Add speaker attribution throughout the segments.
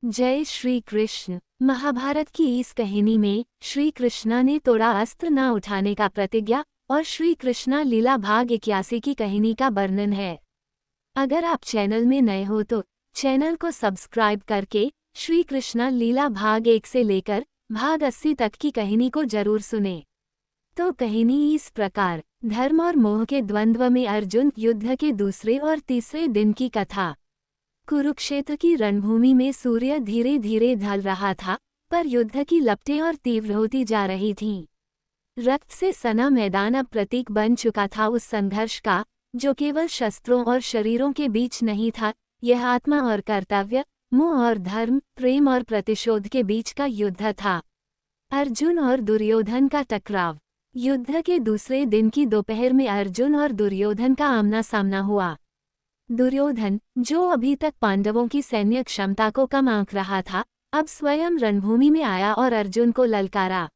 Speaker 1: जय श्री कृष्ण। महाभारत की इस कहानी में श्री कृष्णा ने तोड़ा अस्त्र न उठाने का प्रतिज्ञा और श्री कृष्णा लीला भाग 81 की कहानी का वर्णन है। अगर आप चैनल में नए हो तो चैनल को सब्सक्राइब करके श्री कृष्णा लीला भाग 1 से लेकर भाग 80 तक की कहानी को जरूर सुने। तो कहानी इस प्रकार, धर्म और मोह के द्वंद्व में अर्जुन युद्ध के दूसरे और तीसरे दिन की कथा। कुरुक्षेत्र की रणभूमि में सूर्य धीरे धीरे ढल रहा था, पर युद्ध की लपटें और तीव्र होती जा रही थीं। रक्त से सना मैदान अब प्रतीक बन चुका था उस संघर्ष का, जो केवल शस्त्रों और शरीरों के बीच नहीं था। यह आत्मा और कर्तव्य, मोह और धर्म, प्रेम और प्रतिशोध के बीच का युद्ध था। अर्जुन और दुर्योधन का टकराव। युद्ध के दूसरे दिन की दोपहर में अर्जुन और दुर्योधन का आमना सामना हुआ। दुर्योधन, जो अभी तक पांडवों की सैन्य क्षमता को कम आंक रहा था, अब स्वयं रणभूमि में आया और अर्जुन को ललकारा।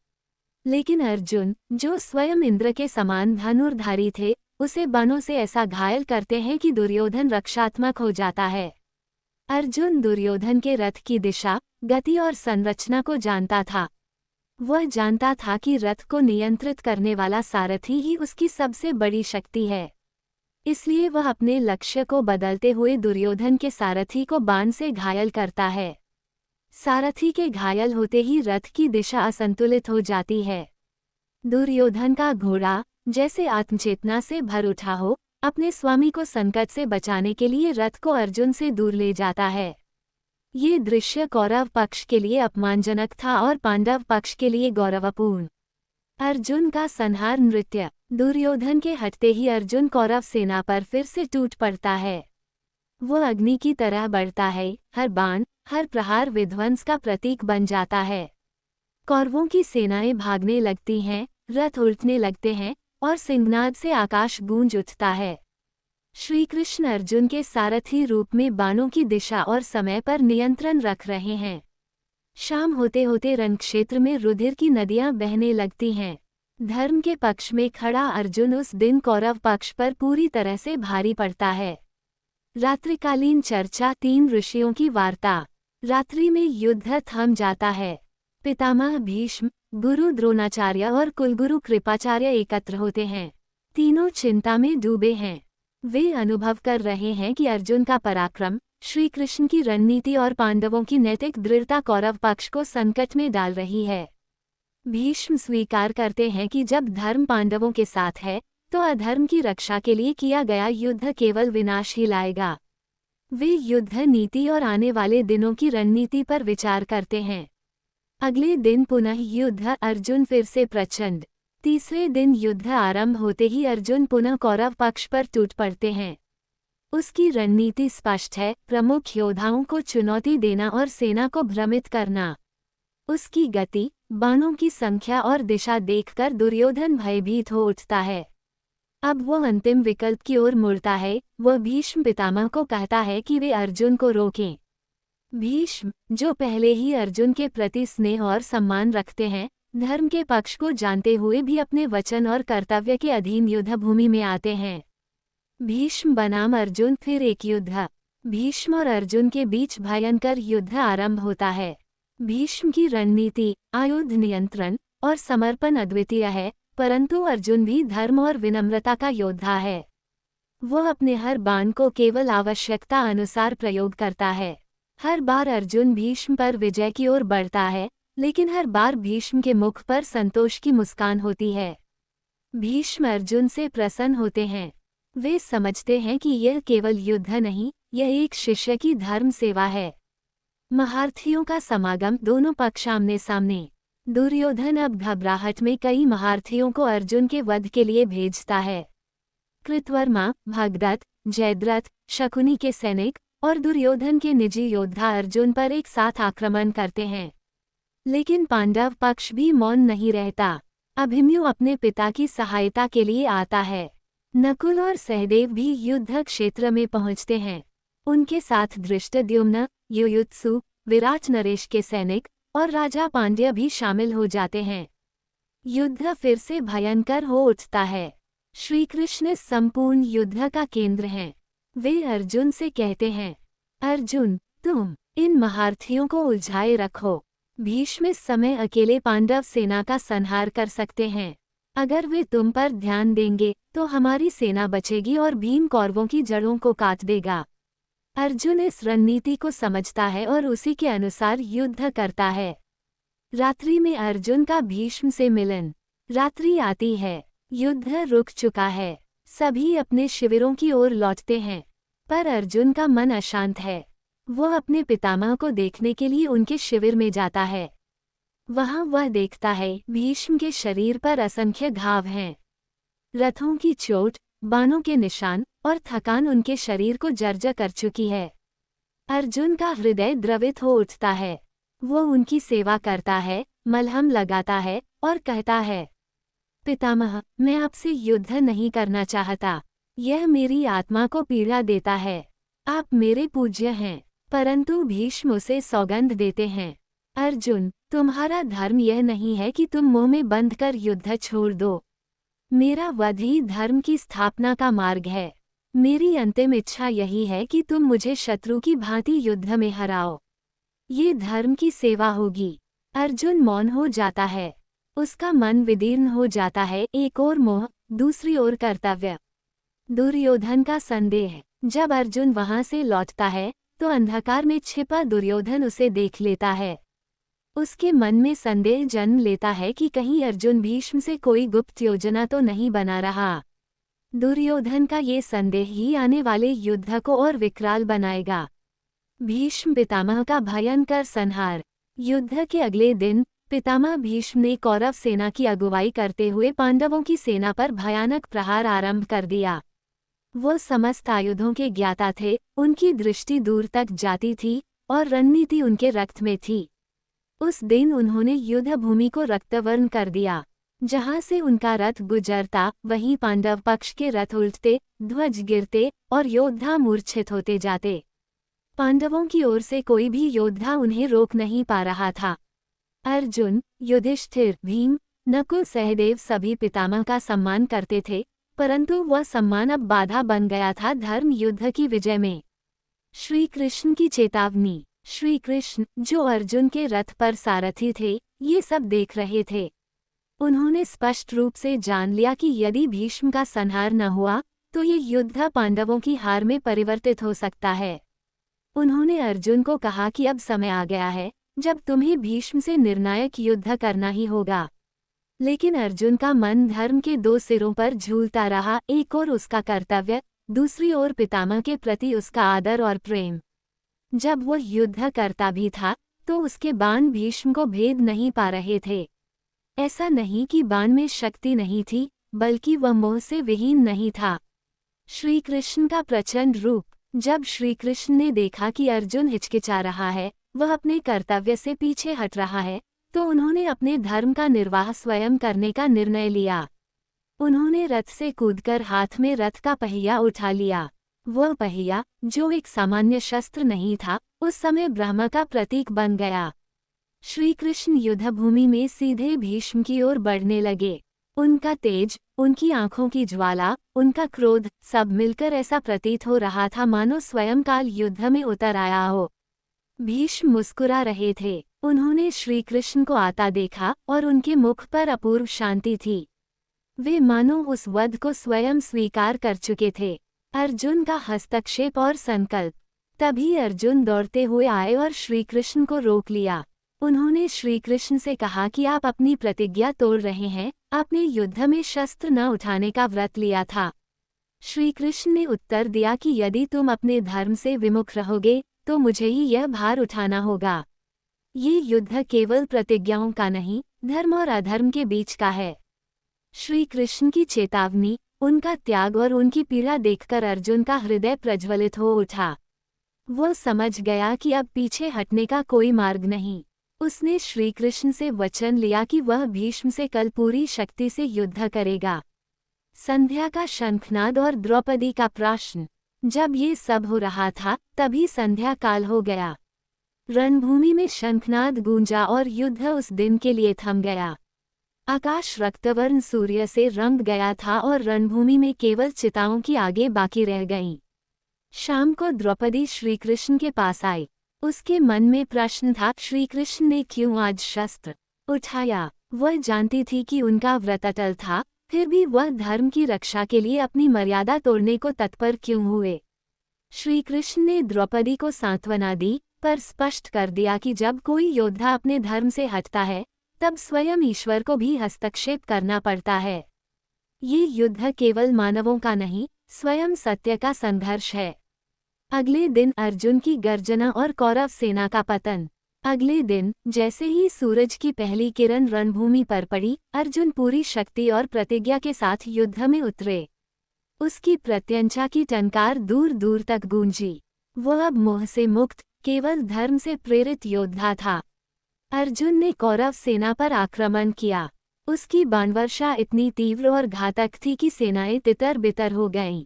Speaker 1: लेकिन अर्जुन, जो स्वयं इंद्र के समान धनुर्धारी थे, उसे बाणों से ऐसा घायल करते हैं कि दुर्योधन रक्षात्मक हो जाता है। अर्जुन दुर्योधन के रथ की दिशा, गति और संरचना को जानता था। वह जानता था कि रथ को नियंत्रित करने वाला सारथी ही उसकी सबसे बड़ी शक्ति है। इसलिए वह अपने लक्ष्य को बदलते हुए दुर्योधन के सारथी को बाण से घायल करता है। सारथी के घायल होते ही रथ की दिशा असंतुलित हो जाती है। दुर्योधन का घोड़ा, जैसे आत्मचेतना से भर उठा हो, अपने स्वामी को संकट से बचाने के लिए रथ को अर्जुन से दूर ले जाता है। ये दृश्य कौरव पक्ष के लिए अपमानजनक था और पांडव पक्ष के लिए गौरवपूर्ण। अर्जुन का संहार नृत्य। दुर्योधन के हटते ही अर्जुन कौरव सेना पर फिर से टूट पड़ता है। वह अग्नि की तरह बढ़ता है, हर बाण, हर प्रहार विध्वंस का प्रतीक बन जाता है। कौरवों की सेनाएं भागने लगती हैं, रथ उल्टने लगते हैं और सिंहनाद से आकाश गूंज उठता है। श्री कृष्ण अर्जुन के सारथी रूप में बाणों की दिशा और समय पर नियंत्रण रख रहे हैं। शाम होते होते रणक्षेत्र में रुधिर की नदियां बहने लगती हैं। धर्म के पक्ष में खड़ा अर्जुन उस दिन कौरव पक्ष पर पूरी तरह से भारी पड़ता है। रात्रिकालीन चर्चा, 3 ऋषियों की वार्ता। रात्रि में युद्ध थम जाता है। पितामह भीष्म, गुरु द्रोणाचार्य और कुलगुरु कृपाचार्य एकत्र होते हैं। तीनों चिंता में डूबे हैं। वे अनुभव कर रहे हैं कि अर्जुन का पराक्रम, श्री कृष्ण की रणनीति और पांडवों की नैतिक दृढ़ता कौरव पक्ष को संकट में डाल रही है। भीष्म स्वीकार करते हैं कि जब धर्म पांडवों के साथ है, तो अधर्म की रक्षा के लिए किया गया युद्ध केवल विनाश ही लाएगा। वे युद्ध नीति और आने वाले दिनों की रणनीति पर विचार करते हैं। अगले दिन पुनः युद्ध, अर्जुन फिर से प्रचंड। तीसरे दिन युद्ध आरंभ होते ही अर्जुन पुनः कौरव पक्ष पर टूट पड़ते हैं। उसकी रणनीति स्पष्ट है, प्रमुख योद्धाओं को चुनौती देना और सेना को भ्रमित करना। उसकी गति, बाणों की संख्या और दिशा देखकर दुर्योधन भयभीत हो उठता है। अब वह अंतिम विकल्प की ओर मुड़ता है। वह भीष्म पितामह को कहता है कि वे अर्जुन को रोकें। भीष्म, जो पहले ही अर्जुन के प्रति स्नेह और सम्मान रखते हैं, धर्म के पक्ष को जानते हुए भी अपने वचन और कर्तव्य के अधीन युद्ध भूमि में आते हैं। भीष्म बनाम अर्जुन, फिर एक युद्ध। भीष्म और अर्जुन के बीच भयंकर युद्ध आरंभ होता है। भीष्म की रणनीति, आयुध नियंत्रण और समर्पण अद्वितीय है, परंतु अर्जुन भी धर्म और विनम्रता का योद्धा है। वह अपने हर बाण को केवल आवश्यकता अनुसार प्रयोग करता है। हर बार अर्जुन भीष्म पर विजय की ओर बढ़ता है, लेकिन हर बार भीष्म के मुख पर संतोष की मुस्कान होती है। भीष्म अर्जुन से प्रसन्न होते हैं। वे समझते हैं कि यह केवल युद्ध नहीं, यह एक शिष्य की धर्म सेवा है। महारथियों का समागम, दोनों पक्ष आमने सामने। दुर्योधन अब घबराहट में कई महारथियों को अर्जुन के वध के लिए भेजता है। कृतवर्मा, भगदत्त, जयद्रथ, शकुनी के सैनिक और दुर्योधन के निजी योद्धा अर्जुन पर एक साथ आक्रमण करते हैं। लेकिन पांडव पक्ष भी मौन नहीं रहता। अभिमन्यु अपने पिता की सहायता के लिए आता है। नकुल और सहदेव भी युद्ध क्षेत्र में पहुंचते हैं। उनके साथ धृष्टद्युम्न, युयुत्सु, विराट नरेश के सैनिक और राजा पांड्य भी शामिल हो जाते हैं। युद्ध फिर से भयंकर हो उठता है। श्री कृष्ण संपूर्ण युद्ध का केंद्र हैं। वे अर्जुन से कहते हैं, अर्जुन, तुम इन महारथियों को उलझाए रखो। भीष्म इस समय अकेले पांडव सेना का संहार कर सकते हैं। अगर वे तुम पर ध्यान देंगे तो हमारी सेना बचेगी और भीम कौरवों की जड़ों को काट देगा। अर्जुन इस रणनीति को समझता है और उसी के अनुसार युद्ध करता है। रात्रि में अर्जुन का भीष्म से मिलन। रात्रि आती है, युद्ध रुक चुका है, सभी अपने शिविरों की ओर लौटते हैं, पर अर्जुन का मन अशांत है। वो अपने पितामह को देखने के लिए उनके शिविर में जाता है। वहां वह देखता है भीष्म के शरीर पर असंख्य घाव हैं। रथों की चोट, बाणों के निशान और थकान उनके शरीर को जर्जर कर चुकी है। अर्जुन का हृदय द्रवित हो उठता है। वो उनकी सेवा करता है, मलहम लगाता है और कहता है, पितामह, मैं आपसे युद्ध नहीं करना चाहता। यह मेरी आत्मा को पीड़ा देता है। आप मेरे पूज्य हैं। परंतु भीष्म उसे सौगंध देते हैं, अर्जुन, तुम्हारा धर्म यह नहीं है कि तुम मुंह में बंद कर युद्ध छोड़ दो। मेरा वध ही धर्म की स्थापना का मार्ग है। मेरी अंतिम इच्छा यही है कि तुम मुझे शत्रु की भांति युद्ध में हराओ। ये धर्म की सेवा होगी। अर्जुन मौन हो जाता है। उसका मन विदीर्ण हो जाता है, एक ओर मोह, दूसरी ओर कर्तव्य। दुर्योधन का संदेह। जब अर्जुन वहां से लौटता है तो अंधकार में छिपा दुर्योधन उसे देख लेता है। उसके मन में संदेह जन्म लेता है कि कहीं अर्जुन भीष्म से कोई गुप्त योजना तो नहीं बना रहा। दुर्योधन का ये संदेह ही आने वाले युद्ध को और विकराल बनाएगा। भीष्म पितामह का भयंकर संहार। युद्ध के अगले दिन पितामह भीष्म ने कौरव सेना की अगुवाई करते हुए पांडवों की सेना पर भयानक प्रहार आरंभ कर दिया। वो समस्त आयुधों के ज्ञाता थे, उनकी दृष्टि दूर तक जाती थी और रणनीति उनके रक्त में थी। उस दिन उन्होंने युद्ध भूमि को रक्तवर्ण कर दिया। जहां से उनका रथ गुजरता वहीं पांडव पक्ष के रथ उल्टते, ध्वज गिरते और योद्धा मूर्छित होते जाते। पांडवों की ओर से कोई भी योद्धा उन्हें रोक नहीं पा रहा था। अर्जुन, युधिष्ठिर, भीम, नकुल, सहदेव सभी पितामह का सम्मान करते थे, परंतु वह सम्मान अब बाधा बन गया था धर्म युद्ध की विजय में। श्री कृष्ण की चेतावनी। श्री कृष्ण, जो अर्जुन के रथ पर सारथी थे, ये सब देख रहे थे। उन्होंने स्पष्ट रूप से जान लिया कि यदि भीष्म का संहार न हुआ तो ये युद्ध पांडवों की हार में परिवर्तित हो सकता है। उन्होंने अर्जुन को कहा कि अब समय आ गया है जब तुम्हें भीष्म से निर्णायक युद्ध करना ही होगा। लेकिन अर्जुन का मन धर्म के दो सिरों पर झूलता रहा, एक ओर उसका कर्तव्य, दूसरी ओर पितामह के प्रति उसका आदर और प्रेम। जब वह युद्ध करता भी था तो उसके बाण भीष्म को भेद नहीं पा रहे थे। ऐसा नहीं कि बाण में शक्ति नहीं थी, बल्कि वह मोह से विहीन नहीं था। श्री कृष्ण का प्रचंड रूप। जब श्री कृष्ण ने देखा कि अर्जुन हिचकिचा रहा है, वह अपने कर्तव्य से पीछे हट रहा है, तो उन्होंने अपने धर्म का निर्वाह स्वयं करने का निर्णय लिया। उन्होंने रथ से कूदकर हाथ में रथ का पहिया उठा लिया। वह पहिया, जो एक सामान्य शस्त्र नहीं था, उस समय ब्रह्म का प्रतीक बन गया। श्री कृष्ण युद्धभूमि में सीधे भीष्म की ओर बढ़ने लगे। उनका तेज, उनकी आंखों की ज्वाला, उनका क्रोध, सब मिलकर ऐसा प्रतीत हो रहा था मानो स्वयं काल युद्ध में उतर आया हो। भीष्म मुस्कुरा रहे थे। उन्होंने श्री कृष्ण को आता देखा और उनके मुख पर अपूर्व शांति थी। वे मानो उस वध को स्वयं स्वीकार कर चुके थे। अर्जुन का हस्तक्षेप और संकल्प। तभी अर्जुन दौड़ते हुए आए और श्री कृष्ण को रोक लिया। उन्होंने श्री कृष्ण से कहा कि आप अपनी प्रतिज्ञा तोड़ रहे हैं, आपने युद्ध में शस्त्र न उठाने का व्रत लिया था। श्री कृष्ण ने उत्तर दिया कि यदि तुम अपने धर्म से विमुख रहोगे तो मुझे ही यह भार उठाना होगा। ये युद्ध केवल प्रतिज्ञाओं का नहीं, धर्म और अधर्म के बीच का है। श्री कृष्ण की चेतावनी, उनका त्याग और उनकी पीड़ा देखकर अर्जुन का हृदय प्रज्वलित हो उठा। वो समझ गया कि अब पीछे हटने का कोई मार्ग नहीं। उसने श्री कृष्ण से वचन लिया कि वह भीष्म से कल पूरी शक्ति से युद्ध करेगा। संध्या का शंखनाद और द्रौपदी का प्रश्न। जब ये सब हो रहा था तभी संध्या काल हो गया। रणभूमि में शंखनाद गूंजा और युद्ध उस दिन के लिए थम गया। आकाश रक्तवर्ण सूर्य से रंग गया था और रणभूमि में केवल चिताओं की आगे बाकी रह गईं। शाम को द्रौपदी श्री कृष्ण के पास आई। उसके मन में प्रश्न था, श्री कृष्ण ने क्यों आज शस्त्र उठाया। वह जानती थी कि उनका व्रत अटल था, फिर भी वह धर्म की रक्षा के लिए अपनी मर्यादा तोड़ने को तत्पर क्यों हुए। श्री कृष्ण ने द्रौपदी को सांत्वना दी, पर स्पष्ट कर दिया कि जब कोई योद्धा अपने धर्म से हटता है, तब स्वयं ईश्वर को भी हस्तक्षेप करना पड़ता है। ये युद्ध केवल मानवों का नहीं, स्वयं सत्य का संघर्ष है। अगले दिन अर्जुन की गर्जना और कौरव सेना का पतन। अगले दिन जैसे ही सूरज की पहली किरण रणभूमि पर पड़ी, अर्जुन पूरी शक्ति और प्रतिज्ञा के साथ युद्ध में उतरे। उसकी प्रत्यंचा की टंकार दूर दूर तक गूंजी। वह अब मोह से मुक्त, केवल धर्म से प्रेरित योद्धा था। अर्जुन ने कौरव सेना पर आक्रमण किया। उसकी बाणवर्षा इतनी तीव्र और घातक थी कि सेनाएं तितर बितर हो गईं।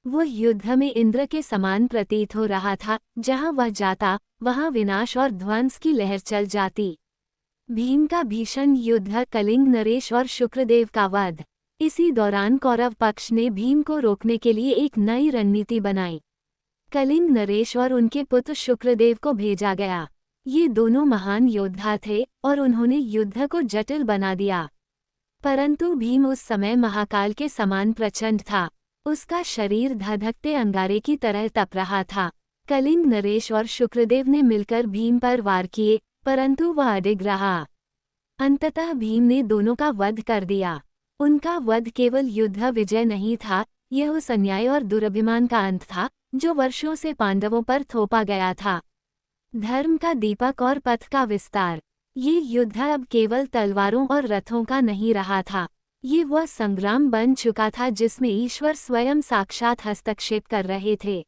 Speaker 1: वह युद्ध में इंद्र के समान प्रतीत हो रहा था, जहां वह जाता वहां विनाश और ध्वंस की लहर चल जाती। भीम का भीषण युद्ध, कलिंग नरेश और शुक्रदेव का वध। इसी दौरान कौरव पक्ष ने भीम को रोकने के लिए एक नई रणनीति बनाई। कलिंग नरेश और उनके पुत्र शुक्रदेव को भेजा गया। ये दोनों महान योद्धा थे और उन्होंने युद्ध को जटिल बना दिया। परंतु भीम उस समय महाकाल के समान प्रचंड था। उसका शरीर धधकते अंगारे की तरह तप रहा था। कलिंग नरेश और शुक्रदेव ने मिलकर भीम पर वार किए, परंतु वह अडिग रहा। अंततः भीम ने दोनों का वध कर दिया। उनका वध केवल युद्ध विजय नहीं था, यह उस अन्याय और दुरभिमान का अंत था जो वर्षों से पांडवों पर थोपा गया था। धर्म का दीपक और पथ का विस्तार। ये युद्ध अब केवल तलवारों और रथों का नहीं रहा था। ये वह संग्राम बन चुका था जिसमें ईश्वर स्वयं साक्षात हस्तक्षेप कर रहे थे।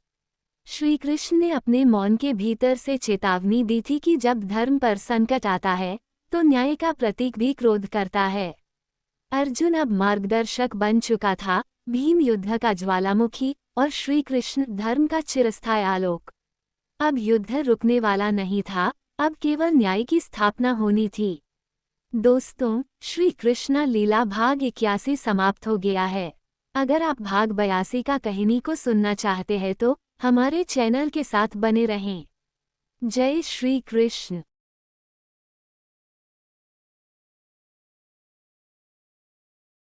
Speaker 1: श्री कृष्ण ने अपने मौन के भीतर से चेतावनी दी थी कि जब धर्म पर संकट आता है, तो न्याय का प्रतीक भी क्रोध करता है। अर्जुन अब मार्गदर्शक बन चुका था, भीम युद्ध का ज्वालामुखी और श्री कृष्ण धर्म का चिरस्थायी आलोक। अब युद्ध रुकने वाला नहीं था, अब केवल न्याय की स्थापना होनी थी। दोस्तों, श्री कृष्ण लीला भाग 81 समाप्त हो गया है। अगर आप भाग 82 का कहानी को सुनना चाहते हैं तो हमारे चैनल के साथ बने रहें। जय श्री कृष्ण।